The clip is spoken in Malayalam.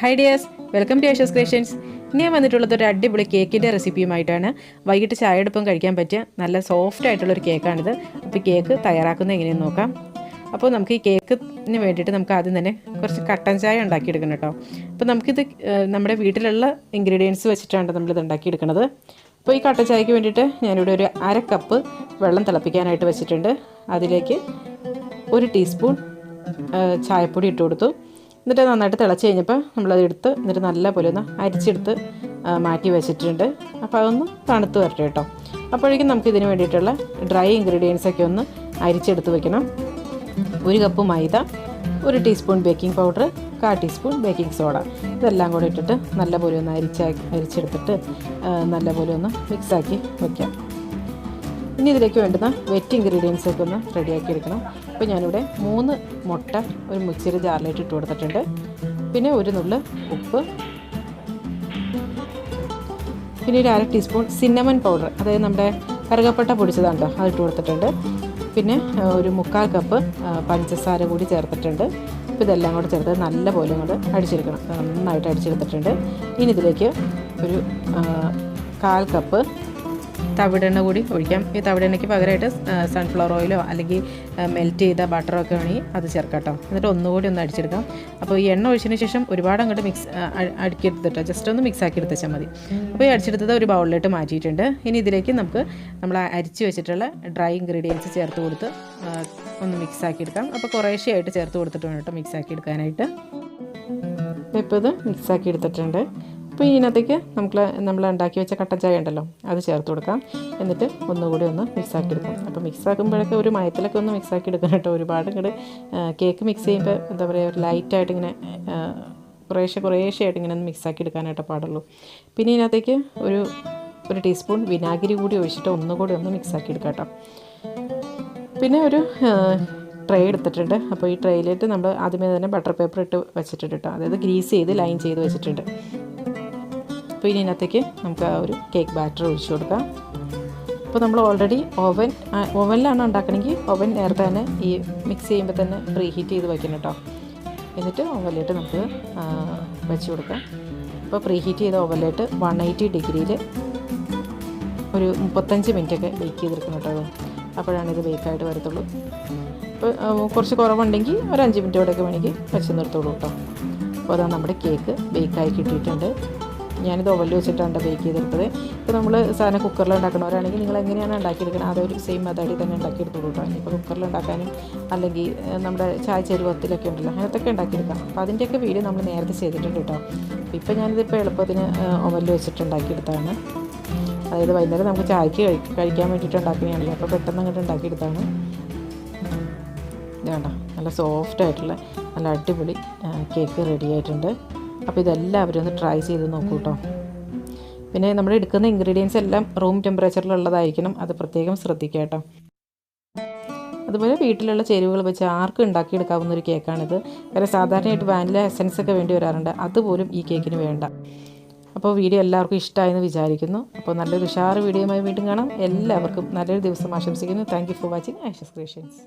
High dears, welcome to Ashes Creations. ഇനി ഞാൻ വന്നിട്ടുള്ളത് ഒരു അടിപൊളി കേക്കിൻ്റെ റെസിപ്പിയുമായിട്ടാണ്. വൈകിട്ട് ചായയോടൊപ്പം കഴിക്കാൻ പറ്റിയ നല്ല സോഫ്റ്റ് ആയിട്ടുള്ളൊരു കേക്കാണിത്. അപ്പോൾ ഈ കേക്ക് തയ്യാറാക്കുന്നത് എങ്ങനെയെന്ന് നോക്കാം. അപ്പോൾ നമുക്ക് ഈ കേക്കിന് വേണ്ടിയിട്ട് നമുക്ക് ആദ്യം തന്നെ കുറച്ച് കട്ടൻ ചായ ഉണ്ടാക്കിയെടുക്കണം കേട്ടോ. അപ്പോൾ നമുക്കിത് നമ്മുടെ വീട്ടിലുള്ള ഇൻഗ്രീഡിയൻസ് വെച്ചിട്ടാണ് നമ്മളിത് ഉണ്ടാക്കിയെടുക്കുന്നത്. അപ്പോൾ ഈ കട്ടൻ ചായക്ക് വേണ്ടിയിട്ട് ഞാനിവിടെ ഒരു 1/2 കപ്പ് വെള്ളം തിളപ്പിക്കാനായിട്ട് വെച്ചിട്ടുണ്ട്. അതിലേക്ക് 1 ടീസ്പൂൺ ചായപ്പൊടി ഇട്ട് കൊടുത്തു. എന്നിട്ട് നന്നായിട്ട് തിളച്ച് കഴിഞ്ഞപ്പോൾ നമ്മളത് എടുത്ത് എന്നിട്ട് നല്ല പോലെ ഒന്ന് അരിച്ചെടുത്ത് മാറ്റി വെച്ചിട്ടുണ്ട്. അപ്പോൾ അതൊന്ന് തണുത്ത് വരട്ടെ കേട്ടോ. അപ്പോഴേക്കും നമുക്ക് ഇതിന് വേണ്ടിയിട്ടുള്ള ഡ്രൈ ഇൻഗ്രീഡിയൻസൊക്കെ ഒന്ന് അരിച്ചെടുത്ത് വെക്കണം. 1 കപ്പ് മൈദ, 1 teaspoon baking powder, 1/4 teaspoon baking soda, ഇതെല്ലാം കൂടെ ഇട്ടിട്ട് നല്ലപോലെ ഒന്ന് അരിച്ചെടുത്തിട്ട് നല്ലപോലെ ഒന്ന് മിക്സാക്കി വയ്ക്കാം. ഇനി ഇതിലേക്ക് വേണ്ടുന്ന വെറ്റ് ഇൻഗ്രീഡിയൻസൊക്കെ ഒന്ന് റെഡിയാക്കി എടുക്കണം. അപ്പോൾ ഞാനിവിടെ 3 മുട്ട ഒരു മിക്സിയുടെ ജാറിലേക്ക് ഇട്ട് കൊടുത്തിട്ടുണ്ട്. പിന്നെ 1 നുള്ള് ഉപ്പ്, പിന്നെ ഒരു 1/2 ടീസ്പൂൺ സിന്നമൺ പൗഡർ, അതായത് നമ്മുടെ കറുകപ്പട്ട പൊടിച്ചതാണ് കേട്ടോ, അത് ഇട്ട് കൊടുത്തിട്ടുണ്ട്. പിന്നെ ഒരു 1/4 കപ്പ് പഞ്ചസാര കൂടി ചേർത്തിട്ടുണ്ട്. അപ്പോൾ ഇതെല്ലാം കൂടെ ചേർത്ത് നല്ലപോലെ കൊണ്ട് അടിച്ചെടുക്കണം. നന്നായിട്ട് അടിച്ചെടുത്തിട്ടുണ്ട്. ഇനി ഇതിലേക്ക് ഒരു 1/4 കപ്പ് തവിടെണ്ണ കൂടി ഒഴിക്കാം. ഈ തവിടെണ്ണയ്ക്ക് പകരമായിട്ട് സൺഫ്ലവർ ഓയിലോ അല്ലെങ്കിൽ മെൽറ്റ് ചെയ്ത ബട്ടറോ ഒക്കെ വേണമെങ്കിൽ അത് ചേർക്കാം കേട്ടോ. എന്നിട്ട് ഒന്നുകൂടി ഒന്ന് അടിച്ചെടുക്കാം. അപ്പോൾ ഈ എണ്ണ ഒഴിച്ചതിന് ശേഷം ഒരുപാട് അങ്ങോട്ട് അടുക്കിയെടുത്തിട്ടോ, ജസ്റ്റ് ഒന്ന് മിക്സ് ആക്കി എടുത്താൽ മതി. അപ്പോൾ ഈ അടിച്ചെടുത്തത് ഒരു ബൗളിലോട്ട് മാറ്റിയിട്ടുണ്ട്. ഇനി ഇതിലേക്ക് നമ്മൾ അരിച്ച് വെച്ചിട്ടുള്ള ഡ്രൈ ഇൻഗ്രീഡിയൻസ് ചേർത്ത് കൊടുത്ത് ഒന്ന് മിക്സ് ആക്കി എടുക്കാം. അപ്പോൾ കുറേശ്ശെയായിട്ട് ചേർത്ത് കൊടുത്തിട്ട് വേണം കേട്ടോ മിക്സ് ആക്കി എടുക്കാനായിട്ട്. ഇപ്പോൾ ഇത് മിക്സ് ആക്കി എടുത്തിട്ടുണ്ട്. അപ്പോൾ ഇതിനകത്തേക്ക് നമ്മൾ ഉണ്ടാക്കി വെച്ച കട്ടൻ ചായ ഉണ്ടല്ലോ, അത് ചേർത്ത് കൊടുക്കാം. എന്നിട്ട് ഒന്നുകൂടി ഒന്ന് മിക്സാക്കി എടുക്കാം. അപ്പോൾ മിക്സാക്കുമ്പോഴൊക്കെ ഒരു മയത്തിലൊക്കെ ഒന്ന് മിക്സാക്കി എടുക്കണം കേട്ടോ. ഒരുപാട് ഇങ്ങോട്ട് കേക്ക് മിക്സ് ചെയ്യുമ്പോൾ എന്താ പറയുക, ഒരു ലൈറ്റായിട്ട് ഇങ്ങനെ കുറേശ്ശെയായിട്ട് ഇങ്ങനെ ഒന്ന് മിക്സാക്കി എടുക്കാനായിട്ട് പാടുള്ളൂ. പിന്നെ ഇതിനകത്തേക്ക് ഒരു ടീസ്പൂൺ വിനാഗിരി കൂടി ഒഴിച്ചിട്ട് ഒന്നുകൂടി ഒന്ന് മിക്സാക്കി എടുക്കാം കേട്ടോ. പിന്നെ ഒരു ട്രേ എടുത്തിട്ടുണ്ട്. അപ്പോൾ ഈ ട്രേയിലേക്ക് നമ്മൾ ആദ്യമേ തന്നെ ബട്ടർ പേപ്പർ ഇട്ട് വെച്ചിട്ടുണ്ട് കേട്ടോ, അതായത് ഗ്രീസ് ചെയ്ത് ലൈൻ ചെയ്ത് വെച്ചിട്ടുണ്ട്. അപ്പോൾ ഇനി ഇതിനകത്തേക്ക് നമുക്ക് ആ ഒരു കേക്ക് ബാറ്റർ ഒഴിച്ചു കൊടുക്കാം. അപ്പോൾ നമ്മൾ ഓൾറെഡി ഓവനിലാണ് ഉണ്ടാക്കണമെങ്കിൽ ഓവൻ നേരത്തെ തന്നെ ഈ മിക്സ് ചെയ്യുമ്പോൾ തന്നെ പ്രീ ഹീറ്റ് ചെയ്ത് വയ്ക്കണം കേട്ടോ. എന്നിട്ട് ഓവനിലേക്ക് നമുക്ക് വെച്ച് കൊടുക്കാം. അപ്പോൾ പ്രീ ഹീറ്റ് ചെയ്ത ഓവനിലേക്ക് 180 ഡിഗ്രിയിൽ ഒരു 35 മിനിറ്റൊക്കെ ബേക്ക് ചെയ്തെടുക്കണം കേട്ടോ. അപ്പോഴാണിത് ബേക്കായിട്ട് വരത്തുള്ളൂ. അപ്പോൾ കുറച്ച് കുറവുണ്ടെങ്കിൽ ഒരു 5 മിനിറ്റോടെയൊക്കെ വേണമെങ്കിൽ വെച്ച് നിർത്തുള്ളൂ കേട്ടോ. അപ്പോൾ അതാണ് നമ്മുടെ കേക്ക് ബേക്കായി കിട്ടിയിട്ടുണ്ട്. ഞാനിത് ഓവനിൽ വെച്ചിട്ടാണ് ബേക്ക് ചെയ്തെടുത്തത്. ഇപ്പോൾ നമ്മൾ സാധനം കുക്കറിൽ ഉണ്ടാക്കണവരാണെങ്കിൽ നിങ്ങൾ എങ്ങനെയാണ് ഉണ്ടാക്കിയെടുക്കണം അതൊരു സെയിം മെത്തേഡിൽ തന്നെ ഉണ്ടാക്കിയെടുത്തോളൂ കേട്ടോ. ഇപ്പോൾ കുക്കറിൽ ഉണ്ടാക്കാനും അല്ലെങ്കിൽ നമ്മുടെ ചായ ചെരുവത്തിലൊക്കെ ഉണ്ടല്ലോ, അങ്ങനത്തൊക്കെ ഉണ്ടാക്കിയെടുക്കാം. അപ്പോൾ അതിൻ്റെയൊക്കെ വീഡിയോ നമ്മൾ നേരത്തെ ചെയ്തിട്ടുണ്ട് കേട്ടോ. ഇപ്പോൾ ഞാനിതിപ്പോൾ എളുപ്പത്തിന് ഓവനിൽ വെച്ചിട്ട് ഉണ്ടാക്കിയെടുത്താണ്. അതായത് വൈകുന്നേരം നമുക്ക് ചായക്ക് കഴിക്കാൻ വേണ്ടിയിട്ട് ഉണ്ടാക്കുന്നതാണല്ലോ, അപ്പോൾ പെട്ടെന്ന് അങ്ങോട്ട് ഉണ്ടാക്കിയെടുത്താണ്. ഇതാണ്ട നല്ല സോഫ്റ്റ് ആയിട്ടുള്ള നല്ല അടിപൊളി കേക്ക് റെഡി ആയിട്ടുണ്ട്. അപ്പോൾ ഇതെല്ലാവരും ഒന്ന് ട്രൈ ചെയ്ത് നോക്കൂ കേട്ടോ. പിന്നെ നമ്മൾ എടുക്കുന്ന ഇൻഗ്രീഡിയൻസ് എല്ലാം റൂം ടെമ്പറേച്ചറിലുള്ളതായിരിക്കണം, അത് പ്രത്യേകം ശ്രദ്ധിക്കുക കേട്ടോ. അതുപോലെ വീട്ടിലുള്ള ചേരുവകൾ വെച്ച് ആർക്കും ഉണ്ടാക്കിയെടുക്കാവുന്ന ഒരു കേക്കാണിത്. കാരണം സാധാരണയായിട്ട് വാനില എസൻസ് ഒക്കെ വേണ്ടി വരാറുണ്ട്, അതുപോലും ഈ കേക്കിന് വേണ്ട. അപ്പോൾ വീഡിയോ എല്ലാവർക്കും ഇഷ്ടമായെന്ന് വിചാരിക്കുന്നു. അപ്പോൾ നല്ലൊരു ഉഷാറ് വീഡിയോയുമായി വീണ്ടും കാണാം. എല്ലാവർക്കും നല്ലൊരു ദിവസം ആശംസിക്കുന്നു. Thank you for watching Ashes creations.